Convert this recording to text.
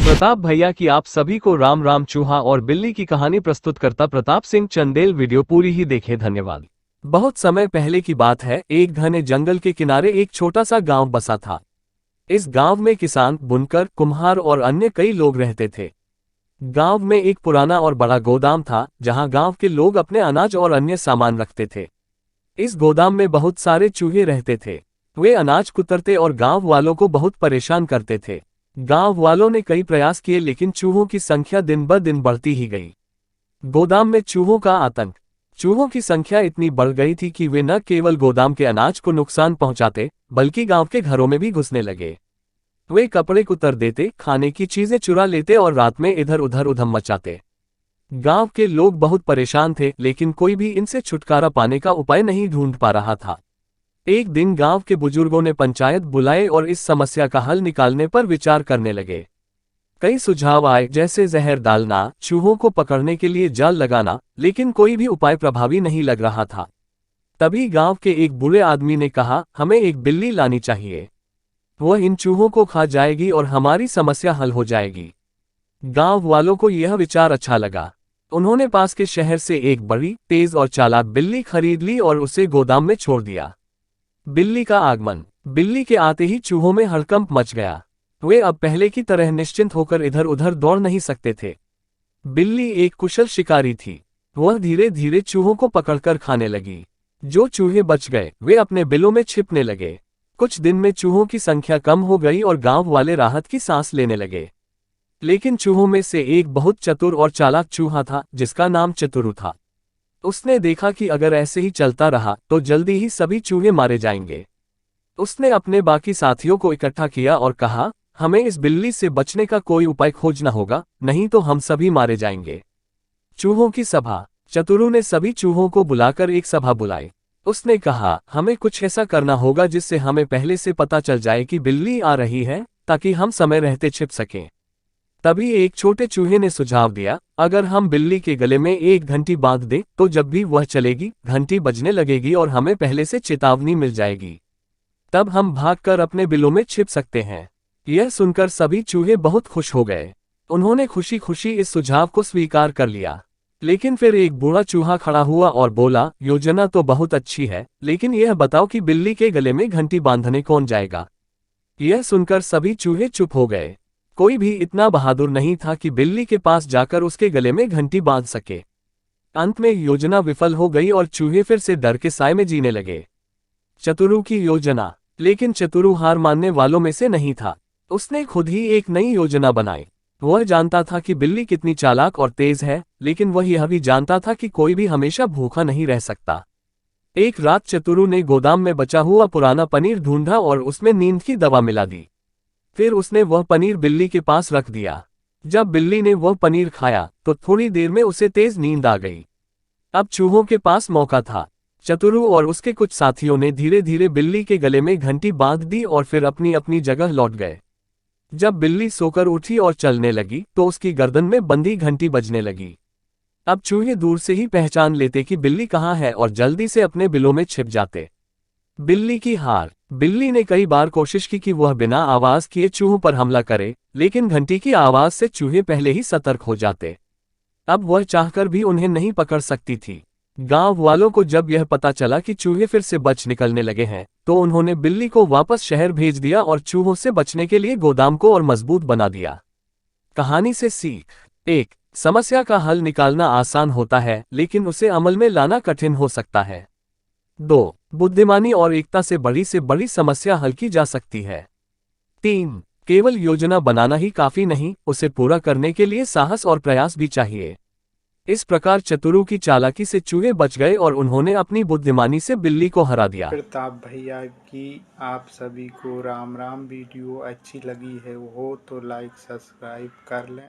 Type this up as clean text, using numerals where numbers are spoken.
प्रताप भैया की आप सभी को राम राम। चूहा और बिल्ली की कहानी प्रस्तुत करता प्रताप सिंह चंदेल। वीडियो पूरी ही देखे, धन्यवाद। बहुत समय पहले की बात है। एक घने जंगल के किनारे एक छोटा सा गांव बसा था। इस गांव में किसान, बुनकर, कुम्हार और अन्य कई लोग रहते थे। गांव में एक पुराना और बड़ा गोदाम था, जहां गांव के लोग अपने अनाज और अन्य सामान रखते थे। इस गोदाम में बहुत सारे चूहे रहते थे। वे अनाज कुतरते और गांव वालों को बहुत परेशान करते थे। गांव वालों ने कई प्रयास किए, लेकिन चूहों की संख्या दिन ब दिन बढ़ती ही गई। गोदाम में चूहों का आतंक। चूहों की संख्या इतनी बढ़ गई थी कि वे न केवल गोदाम के अनाज को नुकसान पहुंचाते, बल्कि गांव के घरों में भी घुसने लगे। वे कपड़े कुतर देते, खाने की चीजें चुरा लेते और रात में इधर उधर उधम मचाते। गांव के लोग बहुत परेशान थे, लेकिन कोई भी इनसे छुटकारा पाने का उपाय नहीं ढूंढ पा रहा था। एक दिन गांव के बुजुर्गों ने पंचायत बुलाए और इस समस्या का हल निकालने पर विचार करने लगे। कई सुझाव आए, जैसे जहर डालना, चूहों को पकड़ने के लिए जाल लगाना, लेकिन कोई भी उपाय प्रभावी नहीं लग रहा था। तभी गांव के एक बूढ़े आदमी ने कहा, हमें एक बिल्ली लानी चाहिए। वह इन चूहों को खा जाएगी और हमारी समस्या हल हो जाएगी। गांव वालों को यह विचार अच्छा लगा। उन्होंने पास के शहर से एक बड़ी, तेज और चालाक बिल्ली खरीद ली और उसे गोदाम में छोड़ दिया। बिल्ली का आगमन। बिल्ली के आते ही चूहों में हड़कंप मच गया। वे अब पहले की तरह निश्चिंत होकर इधर उधर दौड़ नहीं सकते थे। बिल्ली एक कुशल शिकारी थी। वह धीरे धीरे चूहों को पकड़कर खाने लगी। जो चूहे बच गए, वे अपने बिलों में छिपने लगे। कुछ दिन में चूहों की संख्या कम हो गई और गांव वाले राहत की सांस लेने लगे। लेकिन चूहों में से एक बहुत चतुर और चालाक चूहा था, जिसका नाम चतुरु था। उसने देखा कि अगर ऐसे ही चलता रहा तो जल्दी ही सभी चूहे मारे जाएंगे। उसने अपने बाकी साथियों को इकट्ठा किया और कहा, हमें इस बिल्ली से बचने का कोई उपाय खोजना होगा, नहीं तो हम सभी मारे जाएंगे। चूहों की सभा। चतुरु ने सभी चूहों को बुलाकर एक सभा बुलाई। उसने कहा, हमें कुछ ऐसा करना होगा जिससे हमें पहले से पता चल जाए कि बिल्ली आ रही है, ताकि हम समय रहते छिप सकें। तभी एक छोटे चूहे ने सुझाव दिया, अगर हम बिल्ली के गले में एक घंटी बांध दें, तो जब भी वह चलेगी, घंटी बजने लगेगी और हमें पहले से चेतावनी मिल जाएगी। तब हम भागकर अपने बिलों में छिप सकते हैं। यह सुनकर सभी चूहे बहुत खुश हो गए। उन्होंने खुशी खुशी इस सुझाव को स्वीकार कर लिया। लेकिन फिर एक बूढ़ा चूहा खड़ा हुआ और बोला, योजना तो बहुत अच्छी है, लेकिन यह बताओ कि बिल्ली के गले में घंटी बांधने कौन जाएगा। यह सुनकर सभी चूहे चुप हो गए। कोई भी इतना बहादुर नहीं था कि बिल्ली के पास जाकर उसके गले में घंटी बांध सके। अंत में योजना विफल हो गई और चूहे फिर से डर के साए में जीने लगे। चतुरु की योजना। लेकिन चतुरु हार मानने वालों में से नहीं था। उसने खुद ही एक नई योजना बनाई। वह जानता था कि बिल्ली कितनी चालाक और तेज है, लेकिन वह यह भी जानता था कि कोई भी हमेशा भूखा नहीं रह सकता। एक रात चतुरु ने गोदाम में बचा हुआ पुराना पनीर ढूंढा और उसमें नींद की दवा मिला दी। फिर उसने वह पनीर बिल्ली के पास रख दिया। जब बिल्ली ने वह पनीर खाया तो थोड़ी देर में उसे तेज नींद आ गई। अब चूहों के पास मौका था। चतुरु और उसके कुछ साथियों ने धीरे धीरे बिल्ली के गले में घंटी बांध दी और फिर अपनी अपनी जगह लौट गए। जब बिल्ली सोकर उठी और चलने लगी तो उसकी गर्दन में बंधी घंटी बजने लगी। अब चूहे दूर से ही पहचान लेते कि बिल्ली कहाँ है और जल्दी से अपने बिलों में छिप जाते। बिल्ली की हार। बिल्ली ने कई बार कोशिश की कि वह बिना आवाज किए चूहों पर हमला करे, लेकिन घंटी की आवाज से चूहे पहले ही सतर्क हो जाते। अब वह चाहकर भी उन्हें नहीं पकड़ सकती थी। गांव वालों को जब यह पता चला कि चूहे फिर से बच निकलने लगे हैं, तो उन्होंने बिल्ली को वापस शहर भेज दिया और चूहों से बचने के लिए गोदाम को और मजबूत बना दिया। कहानी से सीख। 1. समस्या का हल निकालना आसान होता है, लेकिन उसे अमल में लाना कठिन हो सकता है। 2. बुद्धिमानी और एकता से बड़ी समस्या हल की जा सकती है। 3. केवल योजना बनाना ही काफी नहीं, उसे पूरा करने के लिए साहस और प्रयास भी चाहिए। इस प्रकार चतुरु की चालाकी से चूहे बच गए और उन्होंने अपनी बुद्धिमानी से बिल्ली को हरा दिया। प्रताप भैया की आप सभी को राम राम। वीडियो अच्छी लगी है हो तो लाइक सब्सक्राइब कर लें।